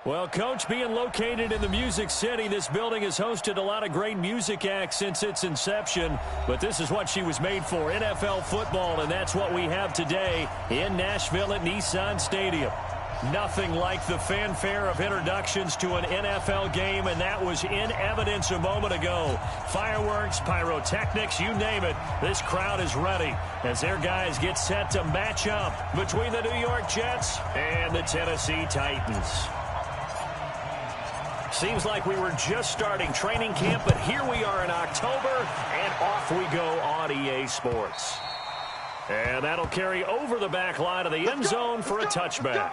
Well, Coach, being located in the Music City, this building has hosted a lot of great music acts since its inception. But this is what she was made for, NFL football, and that's what we have today in Nashville at Nissan Stadium. Nothing like the fanfare of introductions to an NFL game, and that was in evidence a moment ago. Fireworks, pyrotechnics, you name it. This crowd is ready as their guys get set to match up between the New York Jets and the Tennessee Titans. Seems like we were just starting training camp, but here we are in October, and off we go on EA Sports. And that'll carry over the back line of the end zone for a touchback.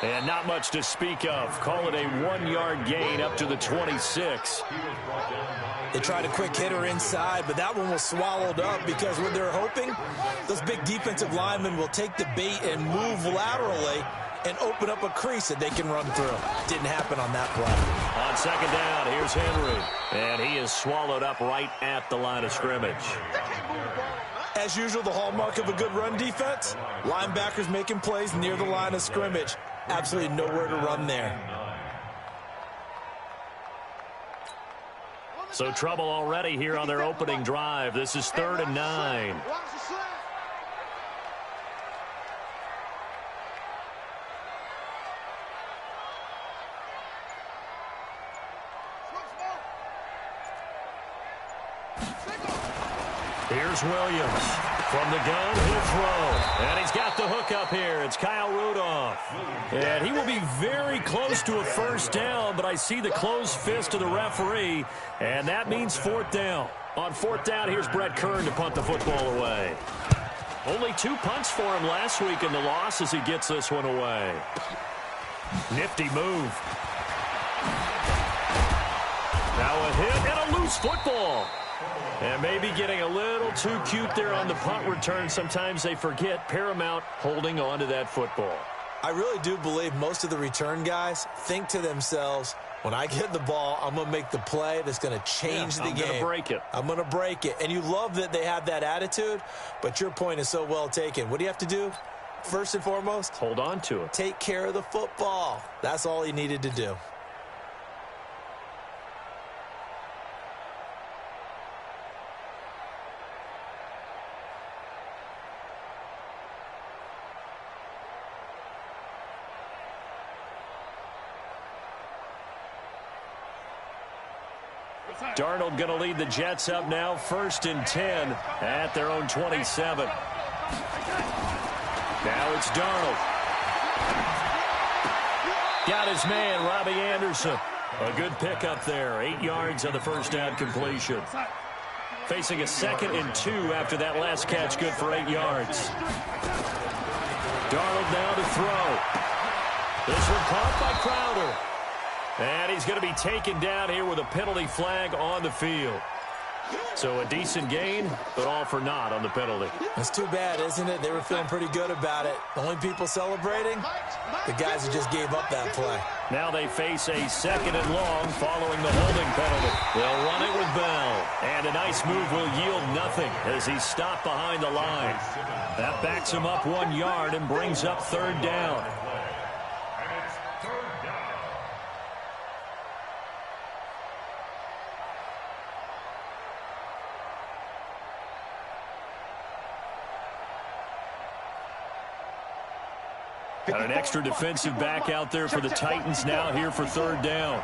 And not much to speak of. Call it a 1-yard gain up to the 26. They tried a quick hitter inside, but that one was swallowed up because what they're hoping, those big defensive linemen will take the bait and move laterally and open up a crease that they can run through. Didn't happen on that play. On second down, here's Henry. And he is swallowed up right at the line of scrimmage. As usual, the hallmark of a good run defense, linebackers making plays near the line of scrimmage. Absolutely nowhere to run there. So trouble already here on their opening drive. This is 3rd and 9. Here's Williams. From the gun, he'll throw. And he's got the hook up here. It's Kyle Rudolph. And he will be very close to a first down, but I see the closed fist of the referee, and that means 4th down. On 4th down, here's Brett Kern to punt the football away. Only 2 punts for him last week in the loss as he gets this one away. Nifty move. Now a hit and a loose football. And maybe getting a little too cute there on the punt return. Sometimes they forget paramount holding on to that football. I really do believe most of the return guys think to themselves, when I get the ball, I'm going to make the play that's going to change the game. I'm going to break it. I'm going to break it. And you love that they have that attitude, but your point is so well taken. What do you have to do? First and foremost, hold on to it. Take care of the football. That's all he needed to do. Darnold going to lead the Jets up now, 1st and 10 at their own 27. Now it's Darnold. Got his man, Robbie Anderson. A good pickup there, 8 yards on the first down completion. Facing a 2nd and 2 after that last catch, good for 8 yards. Darnold now to throw. This one caught by Crowder. And he's going to be taken down here with a penalty flag on the field. So a decent gain, but all for naught on the penalty. That's too bad, isn't it? They were feeling pretty good about it. The only people celebrating, the guys who just gave up that play. Now they face a 2nd and long following the holding penalty. They'll run it with Bell. And a nice move will yield nothing as he's stopped behind the line. That backs him up 1 yard and brings up 3rd down. Got an extra defensive back out there for the Titans now here for 3rd down.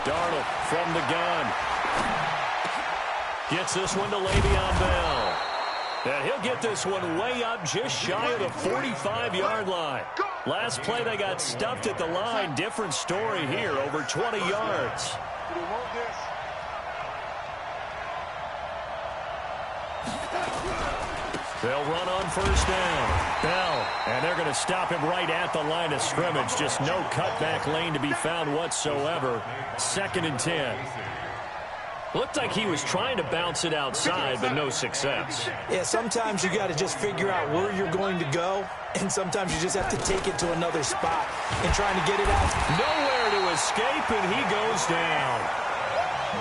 Darnold from the gun. Gets this one to Le'Veon Bell. And he'll get this one way up just shy of the 45-yard line. Last play they got stuffed at the line. Different story here, over 20 yards. They'll run on first down. Bell, and they're going to stop him right at the line of scrimmage. Just no cutback lane to be found whatsoever. 2nd and 10. Looked like he was trying to bounce it outside, but no success. Yeah, sometimes you got to just figure out where you're going to go, and sometimes you just have to take it to another spot and trying to get it out. Nowhere to escape, and he goes down.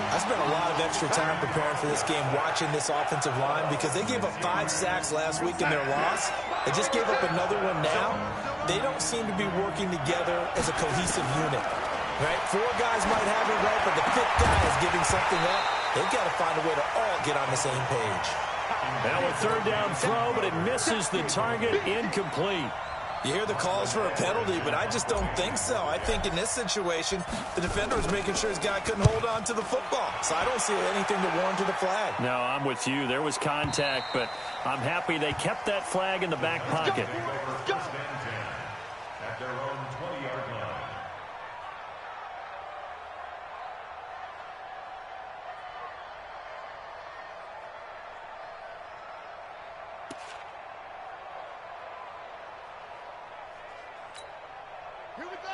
I spent a lot of extra time preparing for this game, watching this offensive line, because they gave up 5 sacks last week in their loss. They just gave up another one now. They don't seem to be working together as a cohesive unit. Right? 4 guys might have it right, but the 5th guy is giving something up. They've got to find a way to all get on the same page. Now a 3rd down throw, but it misses the target. Incomplete. You hear the calls for a penalty, but I just don't think so. I think in this situation, the defender was making sure his guy couldn't hold on to the football. So I don't see anything to warrant the flag. No, I'm with you. There was contact, but I'm happy they kept that flag in the back pocket. At their own 20-yard line.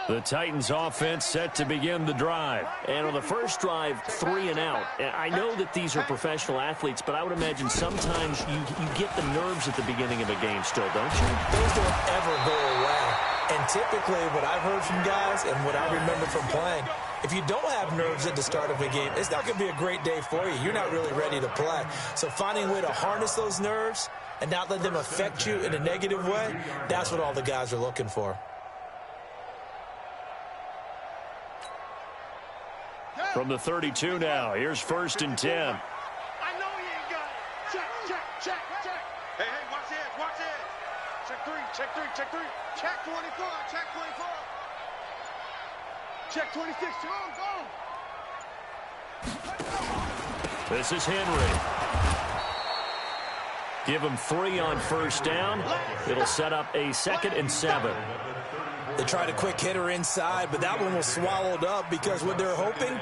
The Titans offense set to begin the drive. And on the first drive, 3 and out. I know that these are professional athletes, but I would imagine sometimes you get the nerves at the beginning of a game still, don't you? Those don't ever go away. And typically what I've heard from guys and what I remember from playing, if you don't have nerves at the start of a game, it's not going to be a great day for you. You're not really ready to play. So finding a way to harness those nerves and not let them affect you in a negative way, that's what all the guys are looking for. From the 32 now, here's 1st and 10. I know he ain't got it. Check, check, check, check. Hey, watch it, watch it. Check 3, check 3, check 3. Check 24, check 24. Check 26, go. This is Henry. Give him 3 on first down. It'll set up a 2nd and 7. They tried a quick hitter inside, but that one was swallowed up because what they're hoping,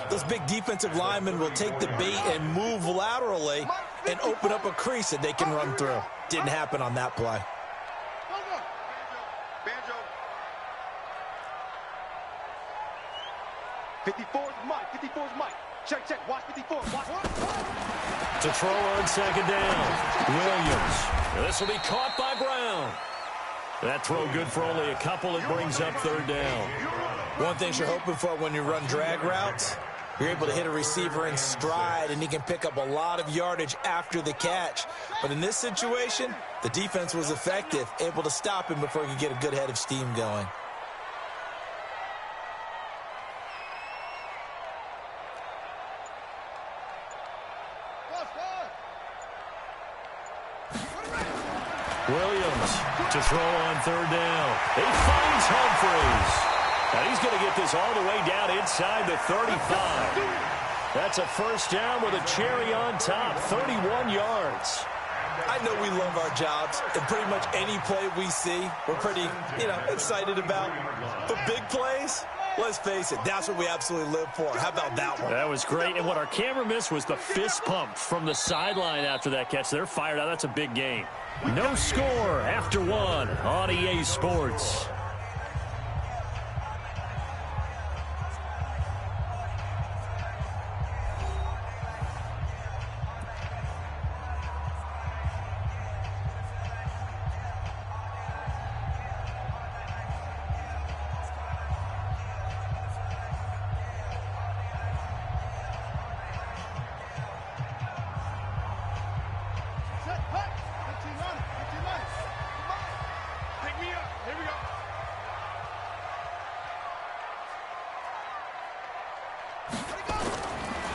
those big defensive linemen will take the bait and move laterally and open up a crease that they can run through. Didn't happen on that play. Banjo. 54 is Mike. 54 is Mike. Check, check. Watch 54. Watch. To throw on 2nd down, Williams. This will be caught by Brown. That throw good for only a couple. It brings up 3rd down. One thing you're hoping for when you run drag routes, you're able to hit a receiver in stride, and he can pick up a lot of yardage after the catch. But in this situation, the defense was effective, able to stop him before he could get a good head of steam going. Williams to throw on 3rd down. He finds Humphries. Now he's going to get this all the way down inside the 35. That's a 1st down with a cherry on top, 31 yards. I know we love our jobs, and pretty much any play we see, we're pretty, excited about. But big plays, let's face it, that's what we absolutely live for. How about that one? That was great, and what our camera missed was the fist pump from the sideline after that catch. They're fired out. That's a big game. No score after 1 on EA Sports.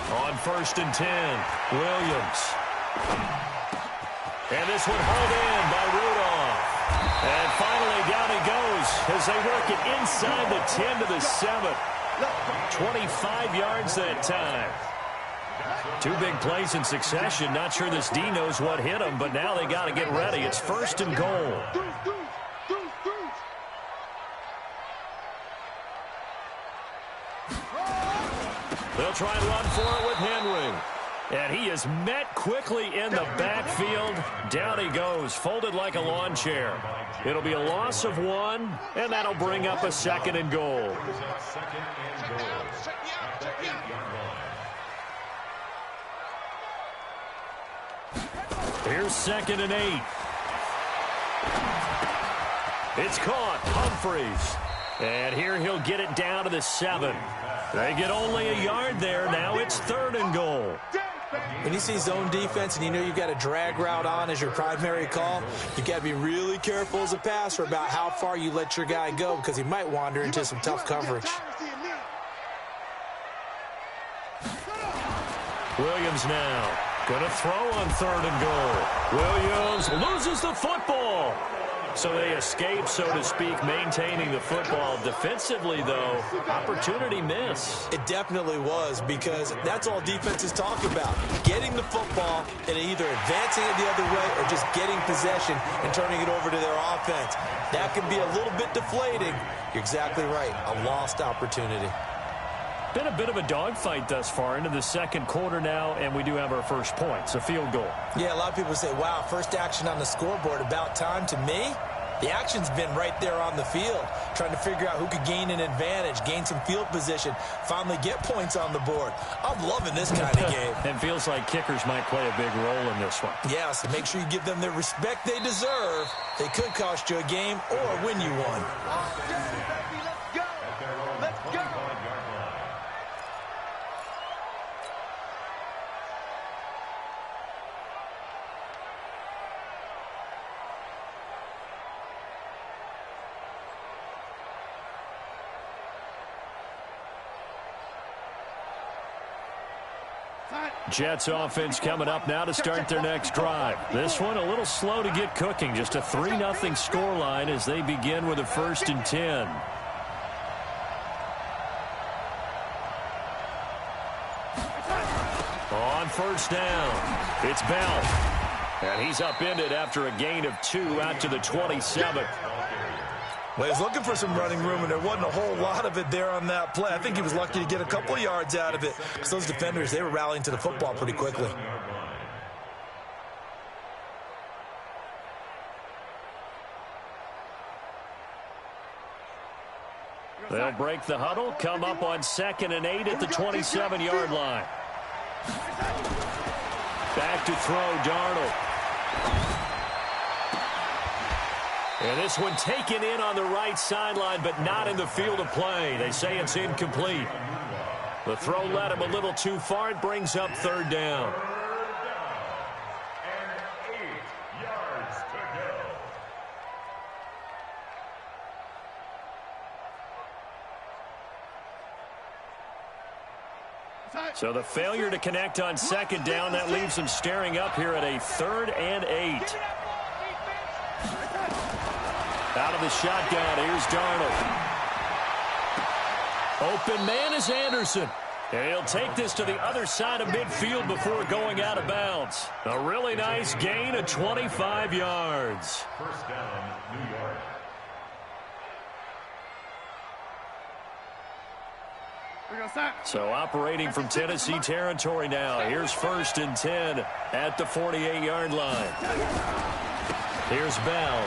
On 1st and 10, Williams. And this one hauled in by Rudolph. And finally down he goes as they work it inside the 10 to the 7. 25 yards that time. 2 big plays in succession. Not sure this D knows what hit him, but now they got to get ready. It's 1st and goal. They'll try and run for it with Henry. And he is met quickly in the backfield. Down he goes, folded like a lawn chair. It'll be a loss of 1, and that'll bring up a 2nd and goal. Here's 2nd and 8. It's caught. Humphreys. And here he'll get it down to the 7. They get only a yard there. Now it's 3rd and goal. When you see zone defense and you know you've got a drag route on as your primary call, you got to be really careful as a passer about how far you let your guy go because he might wander into some tough coverage. Williams now going to throw on 3rd and goal. Williams loses the football. So they escape, so to speak, maintaining the football. Defensively, though, opportunity miss. It definitely was, because that's all defenses talk about. Getting the football and either advancing it the other way or just getting possession and turning it over to their offense. That can be a little bit deflating. You're exactly right. A lost opportunity. Been a bit of a dogfight thus far into the 2nd quarter now, and we do have our first points, a field goal. Yeah, a lot of people say, wow, first action on the scoreboard, about time. To me, the action's been right there on the field, trying to figure out who could gain an advantage, gain some field position, finally get points on the board. I'm loving this kind of game. It feels like kickers might play a big role in this one. Yeah, so make sure you give them the respect they deserve. They could cost you a game or win you one. Let's go. Jets offense coming up now to start their next drive. This one a little slow to get cooking. Just a 3-0 scoreline as they begin with a 1st and 10. On 1st down, it's Bell. And he's upended after a gain of 2 out to the 27. Well, he's looking for some running room, and there wasn't a whole lot of it there on that play. I think he was lucky to get a couple of yards out of it, because those defenders, they were rallying to the football pretty quickly. They'll break the huddle, come up on 2nd and 8 at the 27-yard line. Back to throw, Darnold. And this one taken in on the right sideline, but not in the field of play. They say it's incomplete. The throw led him a little too far. It brings up 3rd down. And 8 yards to go. So the failure to connect on 2nd down, that leaves him staring up here at a 3rd and 8. Out of the shotgun, here's Darnold. Open man is Anderson. And he'll take this to the other side of midfield before going out of bounds. A really nice gain of 25 yards. 1st down, New York. So operating from Tennessee territory now. Here's 1st and 10 at the 48-yard line. Here's Bell.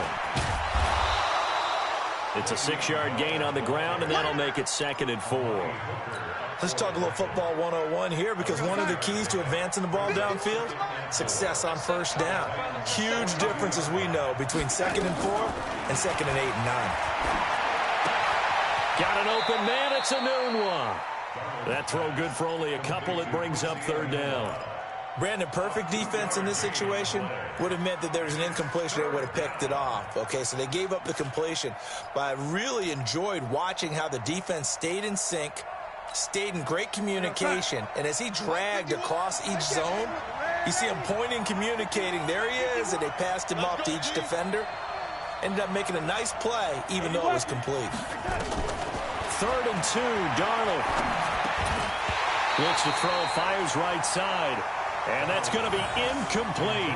It's a 6-yard gain on the ground, and that'll make it 2nd and 4. Let's talk a little football 101 here, because one of the keys to advancing the ball downfield, success on 1st down. Huge difference, as we know, between 2nd and 4 and 2nd and 8 and 9. Got an open man. It's a noon one. That throw good for only a couple. It brings up 3rd down. Brandon, perfect defense in this situation would have meant that there was an incompletion. They would have picked it off. Okay, so they gave up the completion. But I really enjoyed watching how the defense stayed in sync, stayed in great communication. And as he dragged across each zone, you see him pointing, communicating. There he is, and they passed him off to each defender. Ended up making a nice play, even though it was complete. 3rd and 2, Darnold. Looks to throw, fires right side. And that's going to be incomplete.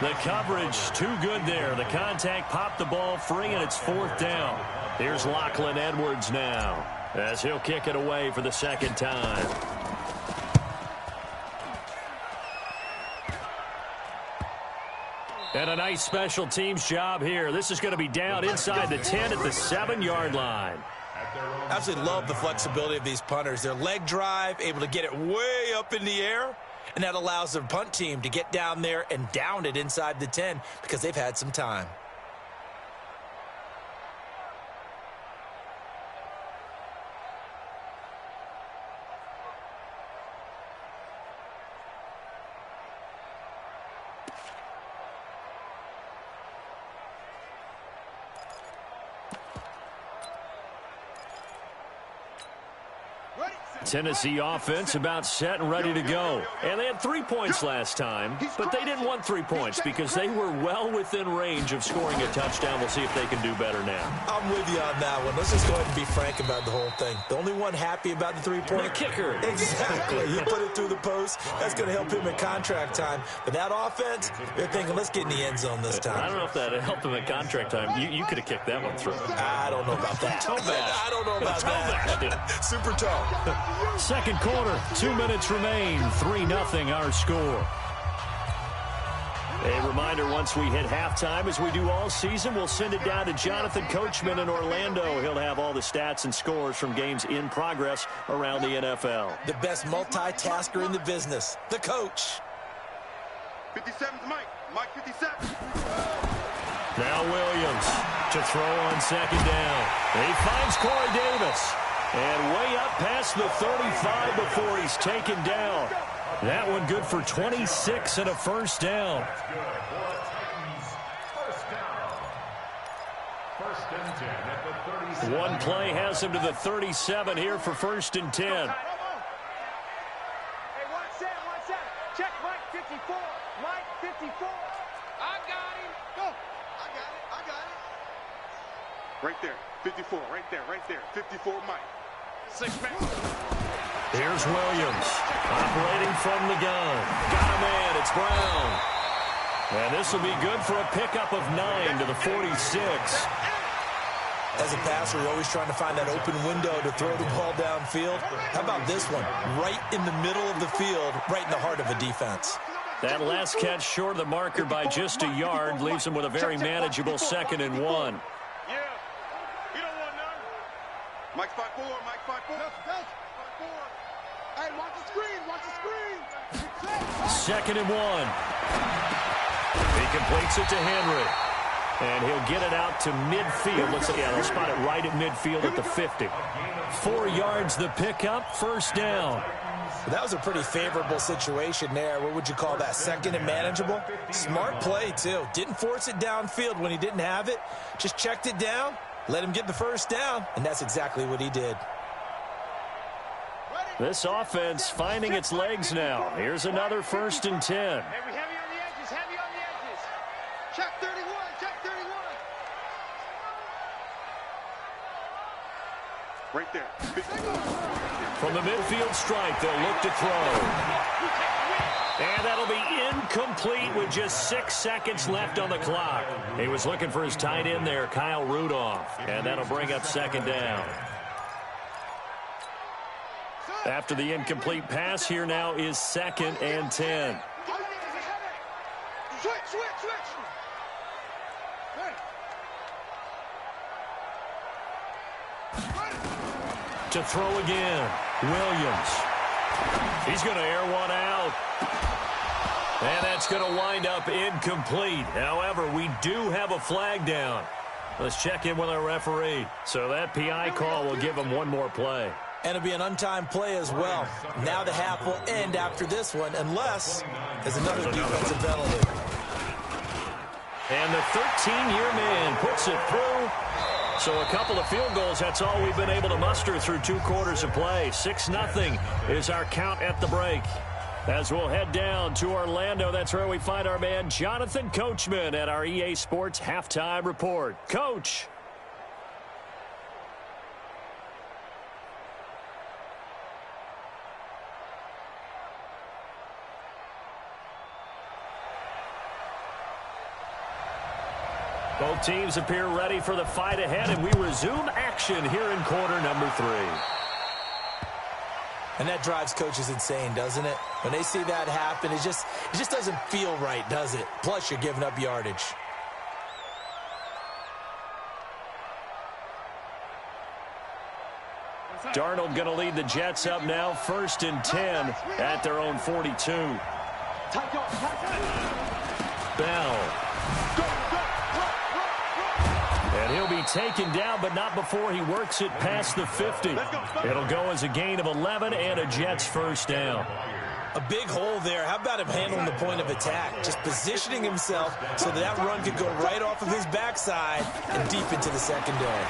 The coverage too good there. The contact popped the ball free, and it's 4th down. Here's Lachlan Edwards now, as he'll kick it away for the 2nd time. And a nice special teams job here. This is going to be down inside the 10 at the 7-yard line. I absolutely love the flexibility of these punters. Their leg drive, able to get it way up in the air, and that allows their punt team to get down there and down it inside the 10 because they've had some time. Tennessee offense about set and ready to go. And they had 3 points last time, but they didn't want 3 points because they were well within range of scoring a touchdown. We'll see if they can do better now. I'm with you on that one. Let's just go ahead and be frank about the whole thing. The only one happy about the 3-point kicker. Exactly. He put it through the post. That's going to help him in contract time. But that offense, they're thinking, let's get in the end zone this time. I don't know if that helped him in contract time. You could have kicked that one through. I don't know about that. I don't know about that. Super tough. Second quarter, 2 minutes remain, 3-0 our score. A reminder, once we hit halftime, as we do all season, we'll send it down to Jonathan Coachman in Orlando. He'll have all the stats and scores from games in progress around the NFL. The best multitasker in the business, the coach. 57's Mike. Mike 57. Now Williams to throw on second down. He finds Corey Davis. And way up past the 35 before he's taken down. That one good for 26 and a first down. One play has him to the 37 here for 1st and 10. Hey, one set. Check Mike 54. Mike 54. I got him. Go. I got it. Right there. 54. Right there. 54 Mike. 6-man. Here's Williams operating from the gun. Got a man. It's Brown. And this will be good for a pickup of 9 to the 46. As a passer, you're always trying to find that open window to throw the ball downfield. How about this one? Right in the middle of the field, right in the heart of a defense. That last catch short of the marker by just a yard leaves him with a very manageable 2nd and 1. Yeah. You don't want none. Mike 5-4. Mike 5-4. Hey, watch the screen. 2nd and 1. He completes it to Henry. And he'll get it out to midfield. They'll spot it right at midfield at the 50. 4 yards the pickup, 1st down. That was a pretty favorable situation there. What would you call that? 2nd and manageable? Smart play, too. Didn't force it downfield when he didn't have it. Just checked it down, let him get the 1st down, and that's exactly what he did. This offense finding its legs now. Here's another 1st and 10. Hey, we heavy on the edges. Check 31. Right there. From the midfield stripe, they'll look to throw. And that'll be incomplete with just 6 seconds left on the clock. He was looking for his tight end there, Kyle Rudolph. And that'll bring up 2nd down. After the incomplete pass, here now is 2nd and 10. Switch. To throw again, Williams. He's going to air one out. And that's going to wind up incomplete. However, we do have a flag down. Let's check in with our referee. So that PI call will give him one more play. And it'll be an untimed play as well. Now the half will end after this one, unless there's another defensive penalty. And the 13-year man puts it through. So a couple of field goals, that's all we've been able to muster through 2 quarters of play. 6-0 is our count at the break. As we'll head down to Orlando, that's where we find our man Jonathan Coachman at our EA Sports Halftime Report. Coach. Both teams appear ready for the fight ahead, and we resume action here in quarter number 3. And that drives coaches insane, doesn't it? When they see that happen, it just doesn't feel right, does it? Plus, you're giving up yardage. Darnold going to lead the Jets up now, 1st and 10 at their own 42. Bell. And he'll be taken down, but not before he works it past the 50. It'll go as a gain of 11 and a Jets first down. A big hole there. How about him handling the point of attack? Just positioning himself so that run could go right off of his backside and deep into the secondary.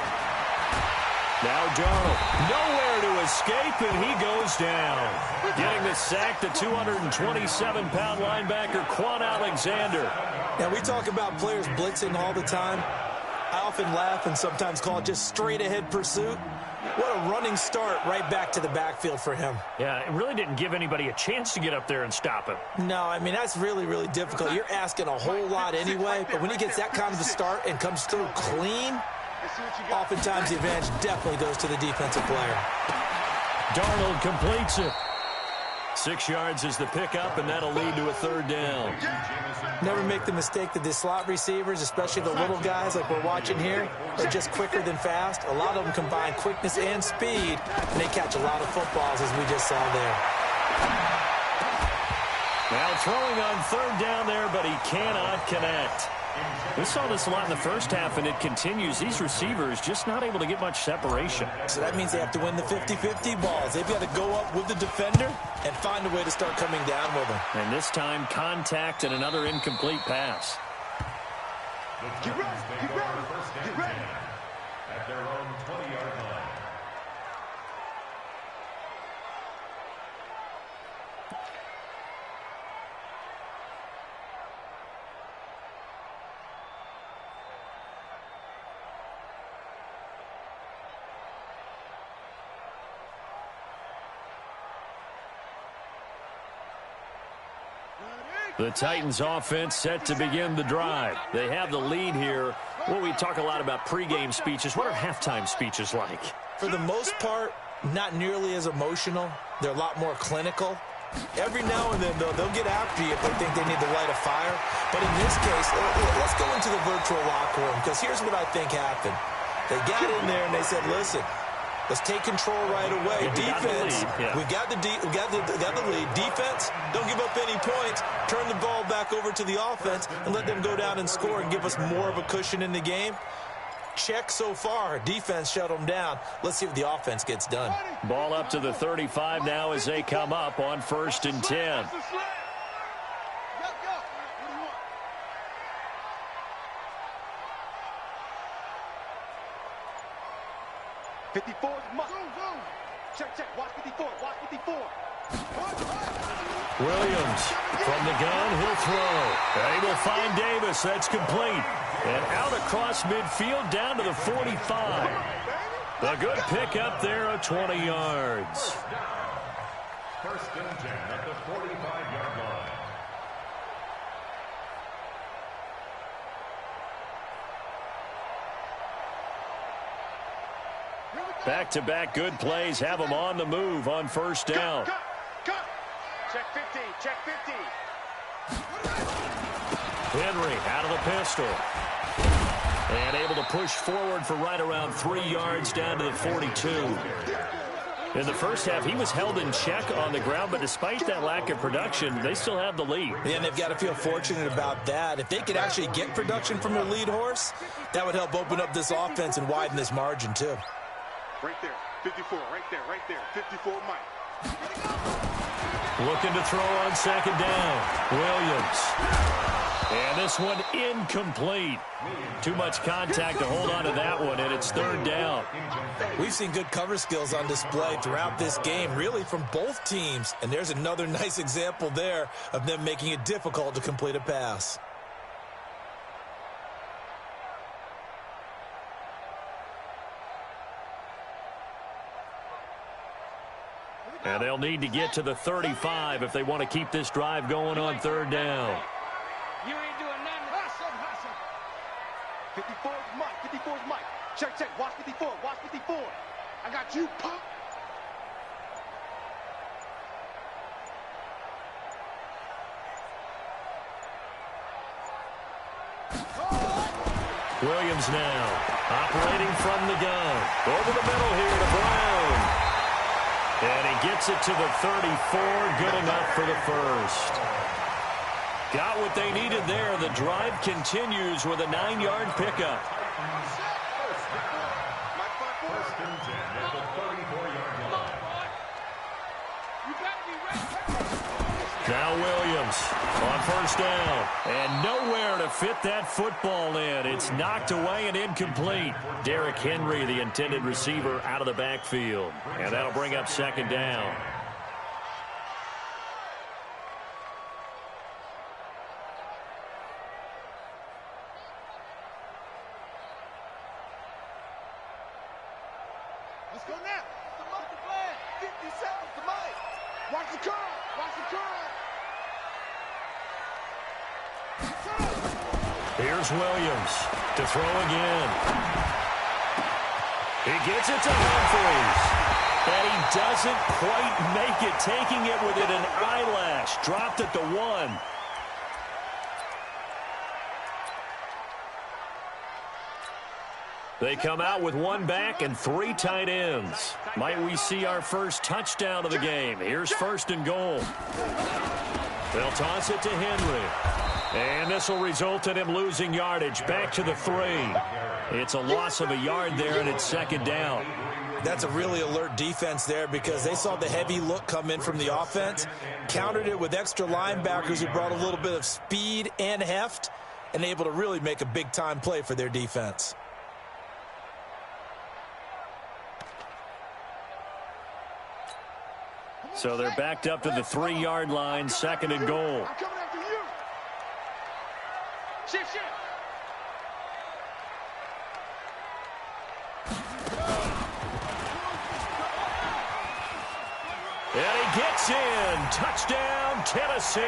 Now Darnold, nowhere to escape, and he goes down. Getting the sack, the 227-pound linebacker, Quan Alexander. Now, we talk about players blitzing all the time. I often laugh and sometimes call it just straight-ahead pursuit. What a running start right back to the backfield for him. Yeah, it really didn't give anybody a chance to get up there and stop him. No, I mean, that's really, really difficult. You're asking a whole lot anyway, but when he gets that kind of a start and comes through clean, oftentimes the advantage definitely goes to the defensive player. Darnold completes it. 6 yards is the pickup, and that'll lead to a 3rd down. Never make the mistake that the slot receivers, especially the little guys like we're watching here, are just quicker than fast. A lot of them combine quickness and speed, and they catch a lot of footballs, as we just saw there. Now throwing on 3rd down there, but he cannot connect. We saw this a lot in the first half, and it continues. These receivers just not able to get much separation. So that means they have to win the 50-50 balls. They've got to go up with the defender and find a way to start coming down with them. And this time, contact and another incomplete pass. Get ready, get ready, get ready. At their own 20-yard line. The Titans offense set to begin the drive. They have the lead here. Well, we talk a lot about pregame speeches. What are halftime speeches like? For the most part, not nearly as emotional. They're a lot more clinical. Every now and then, though, they'll get after you if they think they need to light a fire. But in this case, let's go into the virtual locker room, because here's what I think happened. They got in there and they said, listen, let's take control right away. Defense, we got the lead. Defense, don't give up any points. Turn the ball back over to the offense and let them go down and score and give us more of a cushion in the game. Check so far. Defense shut them down. Let's see what the offense gets done. Ball up to the 35 now as they come up on 1st and 10. 54 is must. Check, check. Watch 54. Watch 54. Williams from the gun. He'll throw. And he will find Davis. That's complete. And out across midfield down to the 45. A good pick up there of 20 yards. 1st and 10 at the 45-yard line. Back-to-back good plays have them on the move on 1st down. Cut. Check 50. Check 50. Henry out of the pistol. And able to push forward for right around 3 yards down to the 42. In the first half, he was held in check on the ground, but despite that lack of production, they still have the lead. And they've got to feel fortunate about that. If they could actually get production from their lead horse, that would help open up this offense and widen this margin, too. Right there. 54. Right there. Right there. 54 Mike. Looking to throw on 2nd down. Williams. And this one incomplete. Too much contact to hold on to that one, and it's 3rd down. We've seen good cover skills on display throughout this game, really from both teams. And there's another nice example there of them making it difficult to complete a pass. And they'll need to get to the 35 if they want to keep this drive going on 3rd down. You ain't doing nothing. Hustle. 54 is Mike. 54 is Mike. Check. Watch 54. Watch 54. I got you, punk. Williams now operating from the gun. Over the middle here to Brown. And he gets it to the 34. Good enough for the first. Got what they needed there. The drive continues with a 9-yard pickup. First and 10 at the 34-yard line. Now Williams on first down. And nowhere to fit that football in. It's knocked away and incomplete. Derrick Henry, the intended receiver, out of the backfield. And that'll bring up second down. Let's go now. The monkey plan. 57. Come on. Watch the curl. Watch the curl. Here's Williams to throw again. He gets it to Humphries. And he doesn't quite make it, taking it within an eyelash. Dropped at the 1. They come out with 1 back and 3 tight ends. Might we see our first touchdown of the game? Here's first and goal. They'll toss it to Henry. And this will result in him losing yardage. Back to the 3. It's a loss of a yard there, and it's second down. That's a really alert defense there because they saw the heavy look come in from the offense, countered it with extra linebackers who brought a little bit of speed and heft, and able to really make a big-time play for their defense. So they're backed up to the 3-yard line, second and goal. I'm coming after you. Shift, shift. And he gets in. Touchdown, Tennessee.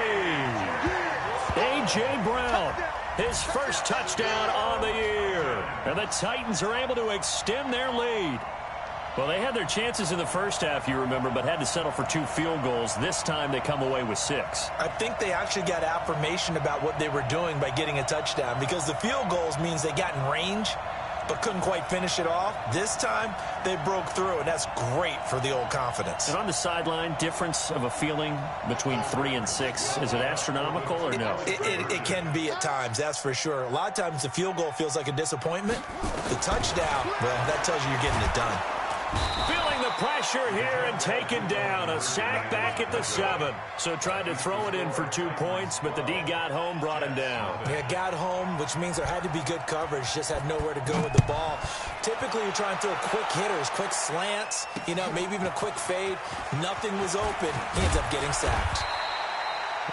A.J. Brown, his first touchdown on the year. And the Titans are able to extend their lead. Well, they had their chances in the first half, you remember, but had to settle for 2 field goals. This time they come away with 6. I think they actually got affirmation about what they were doing by getting a touchdown because the field goals means they got in range but couldn't quite finish it off. This time they broke through, and that's great for the old confidence. And on the sideline, difference of a feeling between 3 and 6, is it astronomical or no? It can be at times, that's for sure. A lot of times the field goal feels like a disappointment. The touchdown, well, that tells you you're getting it done. Feeling the pressure here and taken down. A sack back at the 7. So tried to throw it in for 2 points, but the D got home, brought him down. Yeah, got home, which means there had to be good coverage. Just had nowhere to go with the ball. Typically, you're trying to throw quick hitters, quick slants, you know, maybe even a quick fade. Nothing was open. He ends up getting sacked.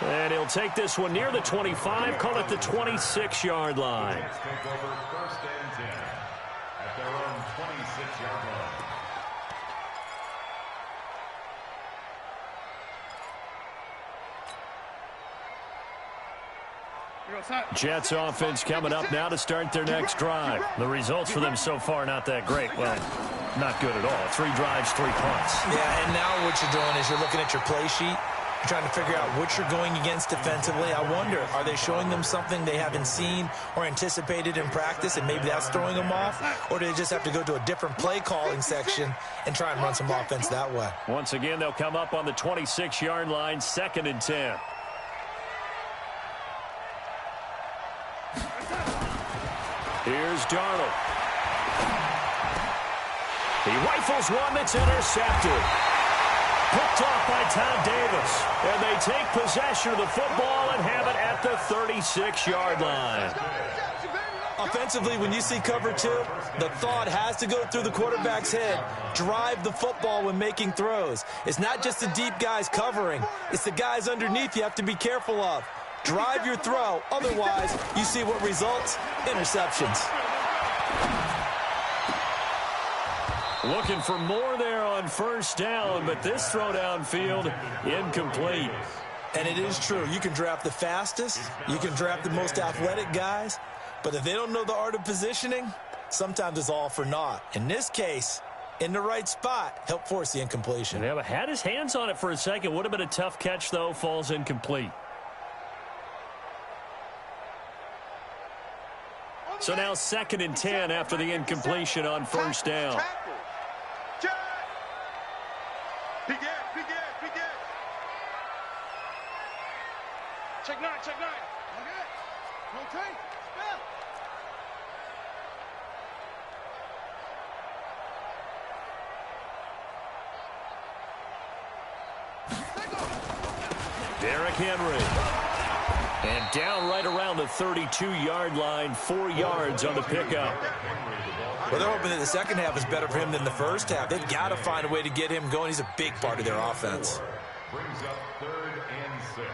And he'll take this one near the 25, call it the 26-yard line. Take over first and 10 at their own 26-yard line. Jets offense coming up now to start their next drive. The results for them so far not that great. Well, not good at all. 3 drives, 3 punts. Yeah, and now what you're doing is you're looking at your play sheet. You're trying to figure out what you're going against defensively. I wonder, are they showing them something they haven't seen or anticipated in practice, and maybe that's throwing them off? Or do they just have to go to a different play calling section and try and run some offense that way? Once again, they'll come up on the 26-yard line, second and 10. Here's Darnold. He rifles one that's intercepted. Picked off by Tom Davis. And they take possession of the football and have it at the 36-yard line. Offensively, when you see cover 2, the thought has to go through the quarterback's head. Drive the football when making throws. It's not just the deep guys covering. It's the guys underneath you have to be careful of. Drive your throw. Otherwise, you see what results? Interceptions. Looking for more there on first down, but this throw downfield, incomplete. And it is true. You can draft the fastest. You can draft the most athletic guys. But if they don't know the art of positioning, sometimes it's all for naught. In this case, in the right spot, help force the incompletion. Yeah, but had his hands on it for a second. Would have been a tough catch, though. Falls incomplete. So now 2nd and 10 after the incompletion on first down. Check 9, check 9. Okay. Okay. Derrick Henry. And down right around the 32-yard line, 4 yards on the pickup. Well, they're hoping that the second half is better for him than the first half. They've got to find a way to get him going. He's a big part of their offense. Brings up 3rd and 6.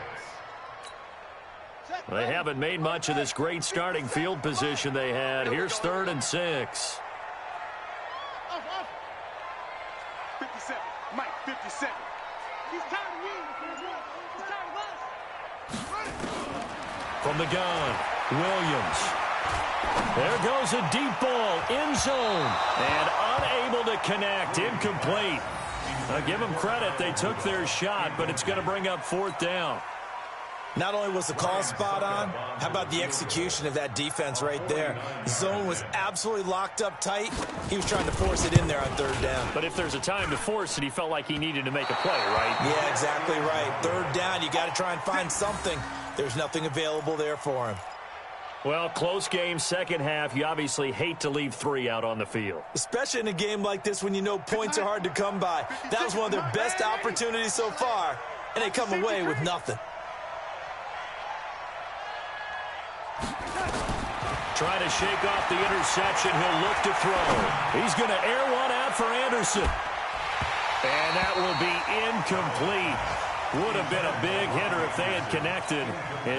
They haven't made much of this great starting field position they had. Here's 3rd and 6. 57. Mike, 57. He's tired of you. He's tired of us. From the gun, Williams. There goes a deep ball, end zone, and unable to connect, incomplete. I'll give them credit, they took their shot, but it's going to bring up 4th down. Not only was the call spot on, how about the execution of that defense right there? The zone was absolutely locked up tight. He was trying to force it in there on 3rd down. But if there's a time to force it, he felt like he needed to make a play, right? Yeah, exactly right. 3rd down, you got to try and find something. There's nothing available there for him. Well, close game, second half. You obviously hate to leave 3 out on the field. Especially in a game like this when you know points are hard to come by. That was one of their best opportunities so far, and they come away with nothing. Trying to shake off the interception. He'll look to throw. He's going to air one out for Anderson. And that will be incomplete. Would have been a big hitter if they had connected.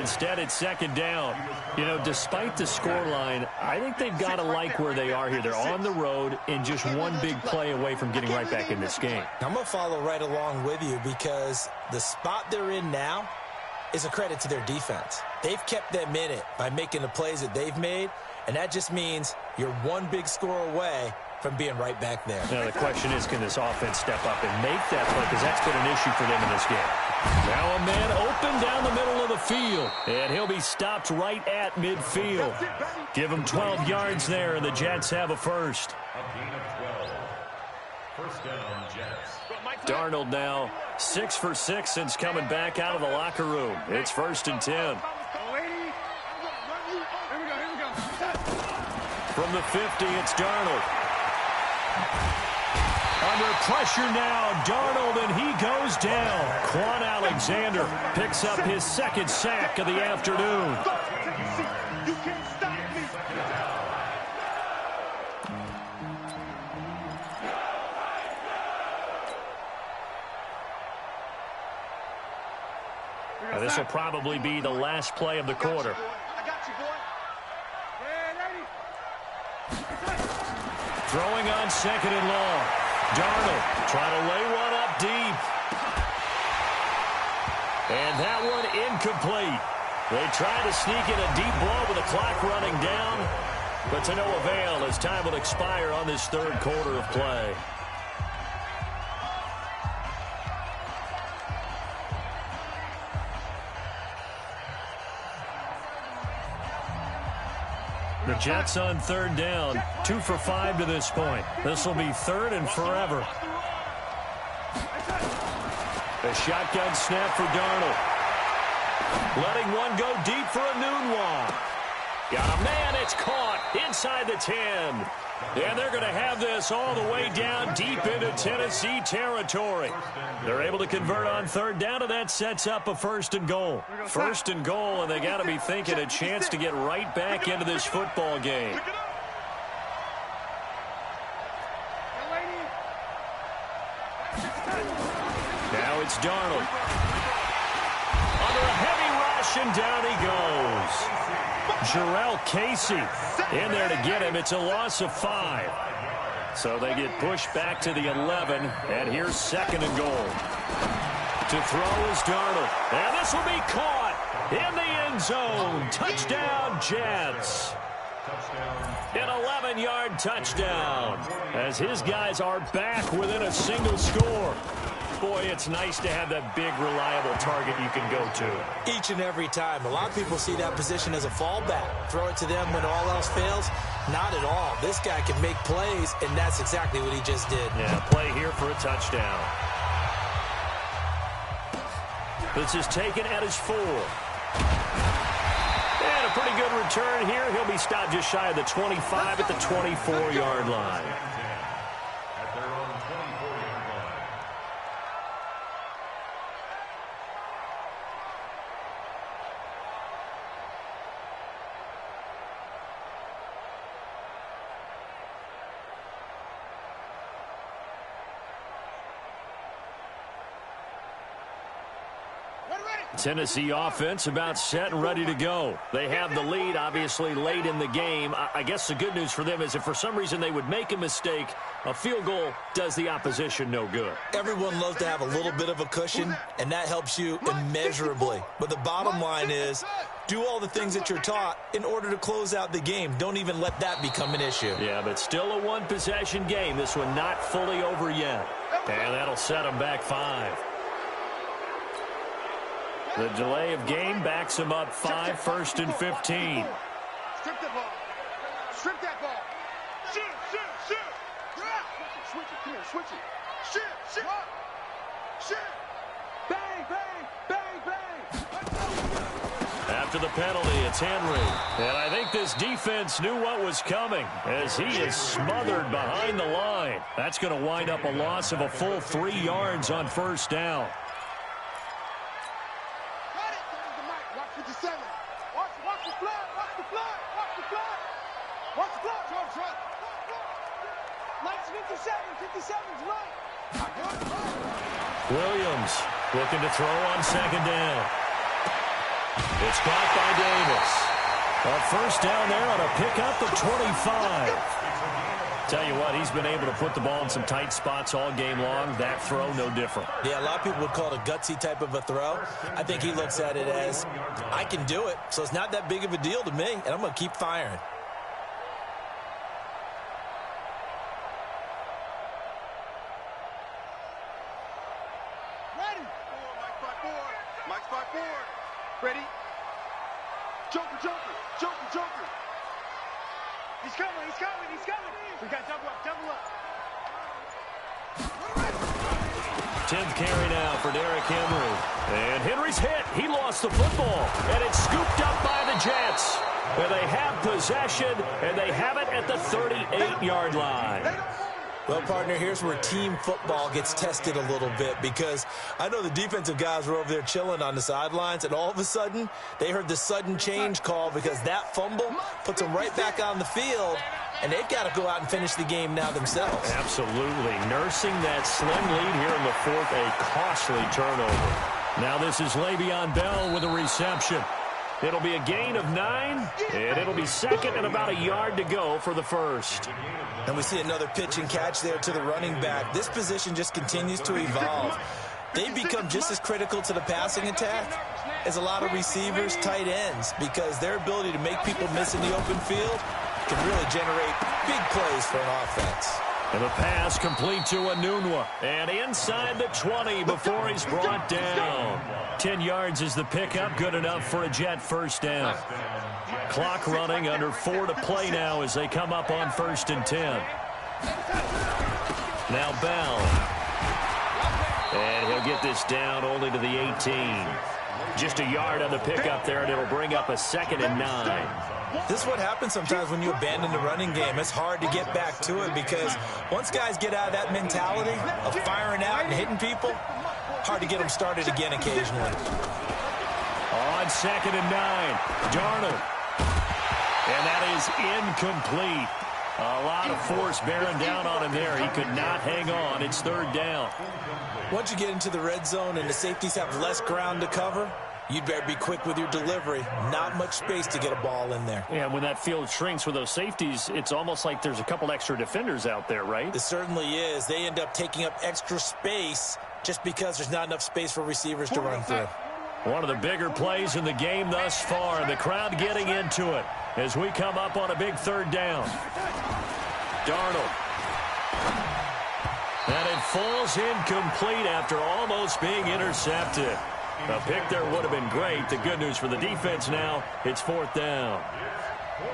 Instead, it's 2nd down. You know, despite the scoreline, I think they've got to like where they are here. They're on the road and just one big play away from getting right back in this game. I'm going to follow right along with you because the spot they're in now is a credit to their defense. They've kept them in it by making the plays that they've made, and that just means you're one big score away from being right back there. Now, the question is, can this offense step up and make that play? Because that's been an issue for them in this game. Now a man open down the middle of the field, and he'll be stopped right at midfield. Give him 12 yards there, and the Jets have a first. A gain of 12. First down, Jets. Darnold now 6 for 6 since coming back out of the locker room. It's 1st and 10. From the 50, it's Darnold. Under pressure now, Darnold, and he goes down. Quan Alexander picks up his 2nd sack of the afternoon. You can't stop me. Now, this will probably be the last play of the quarter. I got you, boy. Yeah, lady. Throwing on 2nd and long. Darnold trying to lay one up deep. And that one incomplete. They try to sneak in a deep ball with the clock running down, but to no avail as time will expire on this 3rd quarter of play. The Jets on 3rd down, 2 for 5 to this point. This will be 3rd and forever. A shotgun snap for Darnold. Letting one go deep for a noon one. Got a man, it's caught inside the 10. And they're going to have this all the way down deep into Tennessee territory. They're able to convert on 3rd down, and that sets up a 1st and goal. 1st and goal, and they got to be thinking a chance to get right back into this football game. Now it's Darnold. Under a heavy rush, and down he goes. Jarrell Casey in there to get him. It's a loss of 5. So they get pushed back to the 11, and here's 2nd and goal. To throw is Darnold. And this will be caught in the end zone. Touchdown, Jets. An 11-yard touchdown as his guys are back within a single score. Boy, it's nice to have that big, reliable target you can go to. Each and every time. A lot of people see that position as a fallback. Throw it to them when all else fails. Not at all. This guy can make plays, and that's exactly what he just did. Yeah, play here for a touchdown. This is taken at his 4. And a pretty good return here. He'll be stopped just shy of the 25 at the 24-yard line. At their own 24-yard line. Tennessee offense about set and ready to go. They have the lead, obviously, late in the game. I guess the good news for them is if for some reason they would make a mistake, a field goal does the opposition no good. Everyone loves to have a little bit of a cushion, and that helps you immeasurably. But the bottom line is, do all the things that you're taught in order to close out the game. Don't even let that become an issue. Yeah, but still a one-possession game. This one not fully over yet. And that'll set them back 5. The delay of game backs him up 5, 1st and 15. Strip that ball. Strip that ball. Shoot, shoot, shoot. Switch it. Come here, switch it. Shoot, shoot. Shoot. Bang, bang, bang, bang. After the penalty, it's Henry. And I think this defense knew what was coming as he is smothered behind the line. That's going to wind up a loss of a full 3 yards on 1st down. Williams looking to throw on 2nd down. It's caught by Davis. A 1st down there on a pickup of 25. Tell you what, he's been able to put the ball in some tight spots all game long. That throw, no different. Yeah, a lot of people would call it a gutsy type of a throw. I think he looks at it as, I can do it, so it's not that big of a deal to me, and I'm going to keep firing. Ready? Joker, Joker, Joker, Joker. He's coming, he's coming, he's coming. We got double up, double up. 10th carry now for Derrick Henry. And Henry's hit. He lost the football. And it's scooped up by the Jets. And they have possession, and they have it at the 38-yard line. Well, partner, here's where team football gets tested a little bit because I know the defensive guys were over there chilling on the sidelines, and all of a sudden, they heard the sudden change call because that fumble puts them right back on the field, and they've got to go out and finish the game now themselves. Absolutely. Nursing that slim lead here in the 4th, a costly turnover. Now this is Le'Veon Bell with a reception. It'll be a gain of 9, and it'll be 2nd and about a yard to go for the 1st. And we see another pitch and catch there to the running back. This position just continues to evolve. They become just as critical to the passing attack as a lot of receivers, tight ends, because their ability to make people miss in the open field can really generate big plays for an offense. And the pass complete to Anunua. And inside the 20 before he's brought down. 10 yards is the pickup. Good enough for a Jet 1st down. Clock running, under 4 to play now as they come up on 1st and 10. Now Bell. And he'll get this down only to the 18. Just a yard on the pickup there, and it'll bring up a 2nd and 9. This is what happens sometimes when you abandon the running game. It's hard to get back to it because once guys get out of that mentality of firing out and hitting people, hard to get them started again occasionally. On 2nd and 9, Darnold. And that is incomplete. A lot of force bearing down on him there. He could not hang on. It's 3rd down. Once you get into the red zone and the safeties have less ground to cover, you'd better be quick with your delivery. Not much space to get a ball in there. Yeah, when that field shrinks with those safeties, it's almost like there's a couple extra defenders out there, right? It certainly is. They end up taking up extra space just because there's not enough space for receivers to run through. One of the bigger plays in the game thus far, and the crowd getting into it as we come up on a big 3rd down. Darnold. And it falls incomplete after almost being intercepted. A pick there would have been great. The good news for the defense now, it's 4th down.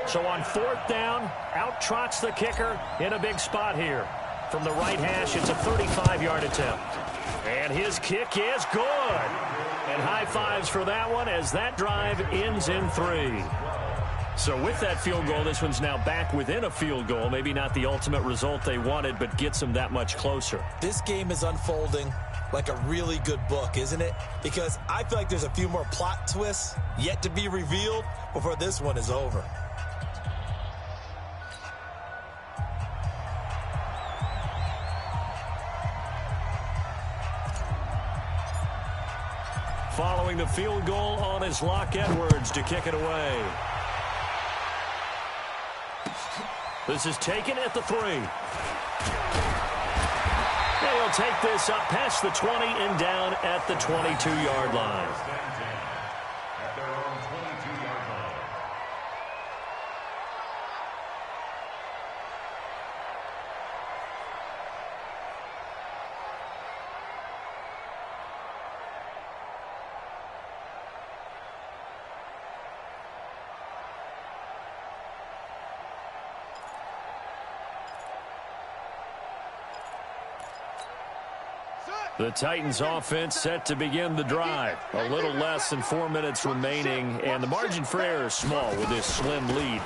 So on 4th down, out trots the kicker in a big spot here. From the right hash, it's a 35-yard attempt. And his kick is good. And high fives for that one as that drive ends in 3. So with that field goal, this one's now back within a field goal. Maybe not the ultimate result they wanted, but gets them that much closer. This game is unfolding like a really good book, isn't it? Because I feel like there's a few more plot twists yet to be revealed before this one is over. Following the field goal on his Locke Edwards to kick it away. This is taken at the 3. They'll take this up past the 20 and down at the 22-yard line. At their own 22-yard line. The Titans offense set to begin the drive. A little less than 4 minutes remaining, and the margin for error is small with this slim lead.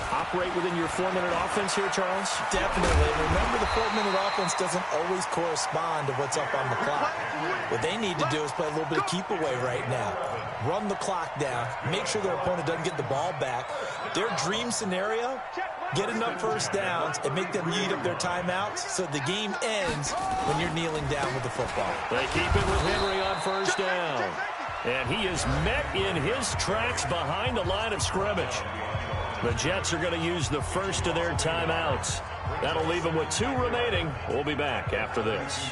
Operate within your 4-minute offense here, Charles? Definitely. Remember, the 4-minute offense doesn't always correspond to what's up on the clock. What they need to do is play a little bit of keep away right now. Run the clock down. Make sure their opponent doesn't get the ball back. Their dream scenario, get enough first downs and make them eat up their timeouts so the game ends when you're kneeling down with the football. They keep it with Henry on first down. And he is met in his tracks behind the line of scrimmage. The Jets are going to use the first of their timeouts. That'll leave them with 2 remaining. We'll be back after this.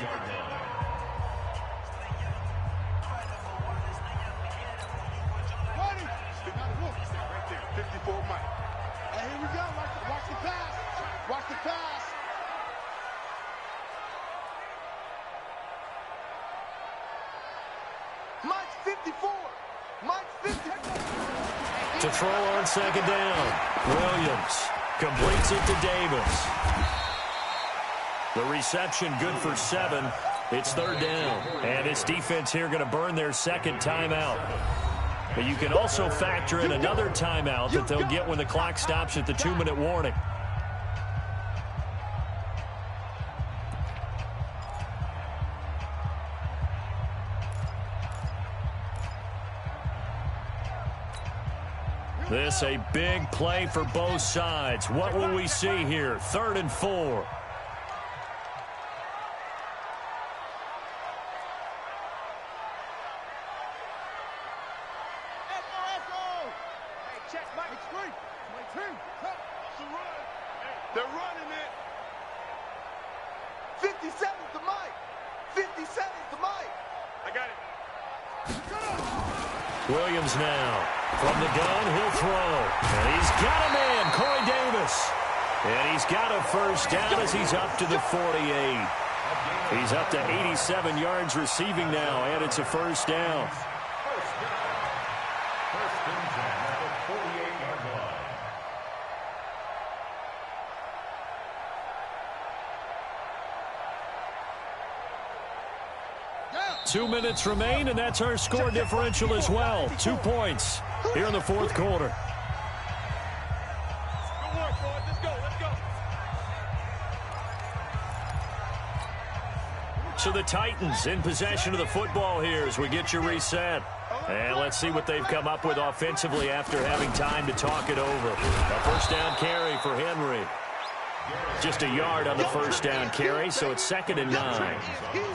To throw on second down. Williams completes it to Davis. The reception good for 7. It's 3rd down. And this defense here going to burn their second timeout. But you can also factor in another timeout that they'll get when the clock stops at the 2-minute warning. This a big play for both sides. What will we see here? 3rd and 4. They're running it. 50 seconds to Mike. 50 seconds to Mike. I got it. Williams now. From the gun, he'll throw. And he's got a man, Corey Davis. And he's got a first down as he's up to the 48. He's up to 87 yards receiving now, and it's a first down. First and 10 at the 48-yard line. 2 minutes remain, and that's our score differential as well. 2 points here in the 4th quarter. Good work, boys. Let's go. Let's go. So the Titans in possession of the football here as we get you reset. And let's see what they've come up with offensively after having time to talk it over. A first down carry for Henry. Just a yard on the first down carry, so it's 2nd and 9.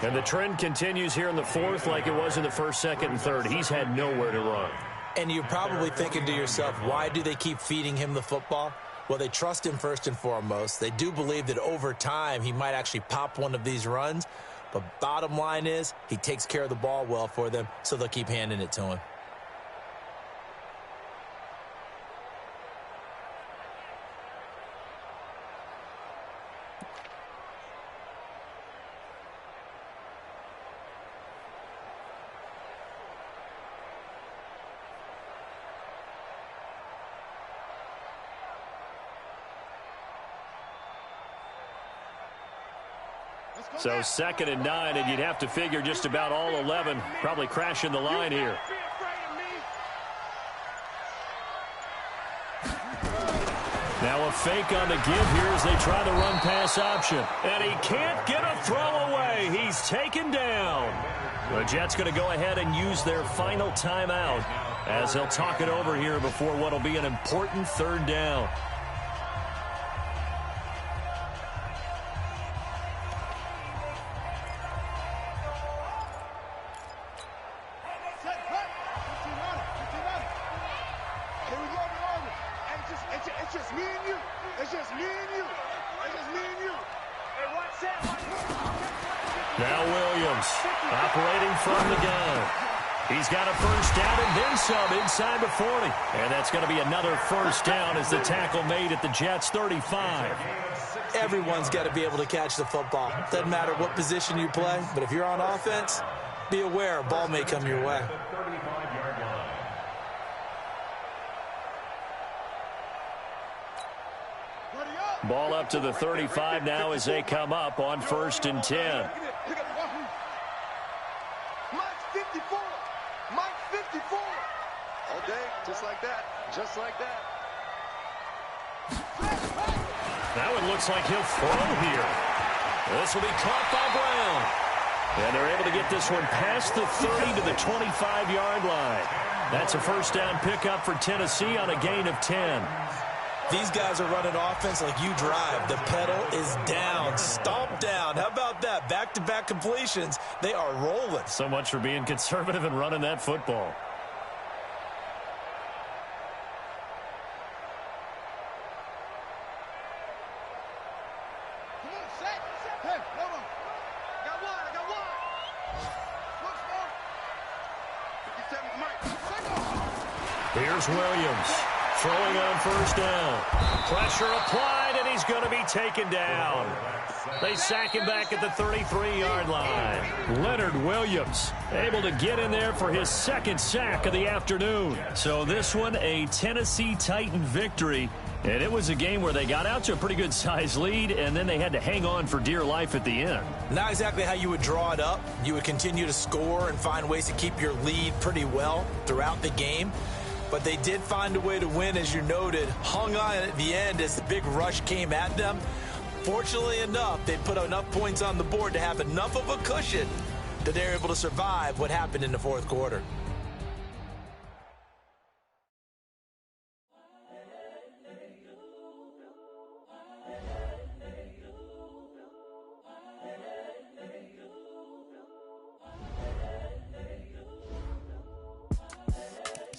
And the trend continues here in the 4th like it was in the 1st, 2nd, and 3rd. He's had nowhere to run. And you're probably thinking to yourself, why do they keep feeding him the football? Well, they trust him first and foremost. They do believe that over time he might actually pop one of these runs. But bottom line is he takes care of the ball well for them, so they'll keep handing it to him. So 2nd and 9, and you'd have to figure just about all 11 probably crashing the line here. Now a fake on the give here as they try the run-pass option. And he can't get a throw away. He's taken down. The Jets going to go ahead and use their final timeout as he'll talk it over here before what will be an important 3rd down. Now Williams operating from the gun. He's got a 1st down and then some inside the 40. And that's going to be another 1st down as the tackle made at the Jets' 35. Everyone's got to be able to catch the football. Doesn't matter what position you play, but if you're on offense, be aware a ball may come your way. Ball up to the 35 now as they come up on 1st and 10. All day, just like that. Just like that. Now it looks like he'll throw here. This will be caught by Brown. And they're able to get this one past the 30 to the 25-yard line. That's a 1st down pickup for Tennessee on a gain of 10. These guys are running offense like you drive. The pedal is down, stomp down. How about that? Back-to-back completions. They are rolling. So much for being conservative and running that football. Here's Williams. Throwing on 1st down. Pressure applied, and he's going to be taken down. They sack him back at the 33-yard line. Leonard Williams able to get in there for his 2nd sack of the afternoon. So this one, a Tennessee Titan victory. And it was a game where they got out to a pretty good-sized lead, and then they had to hang on for dear life at the end. Not exactly how you would draw it up. You would continue to score and find ways to keep your lead pretty well throughout the game. But they did find a way to win, as you noted. Hung on at the end as the big rush came at them. Fortunately enough, they put enough points on the board to have enough of a cushion that they're able to survive what happened in the 4th quarter.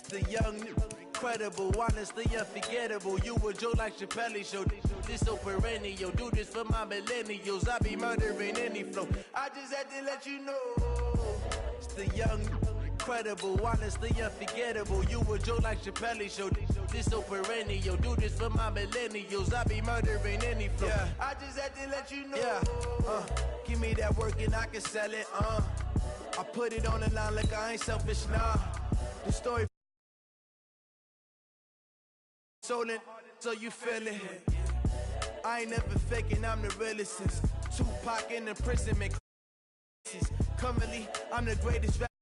The young, incredible, honestly unforgettable. You a Joe like Chappelle show. This so perennial. Do this for my millennials. I be murdering any flow. I just had to let you know. It's the young, incredible, honestly unforgettable. You a Joe like Chappelle show. This so perennial. Do this for my millennials. I be murdering any flow. Yeah. I just had to let you know. Yeah. Give me that work and I can sell it. I put it on the line like I ain't selfish. Nah. The story. So you feel it. I ain't never faking, I'm the realest since Tupac in the prison. Currently, I'm the greatest rapper.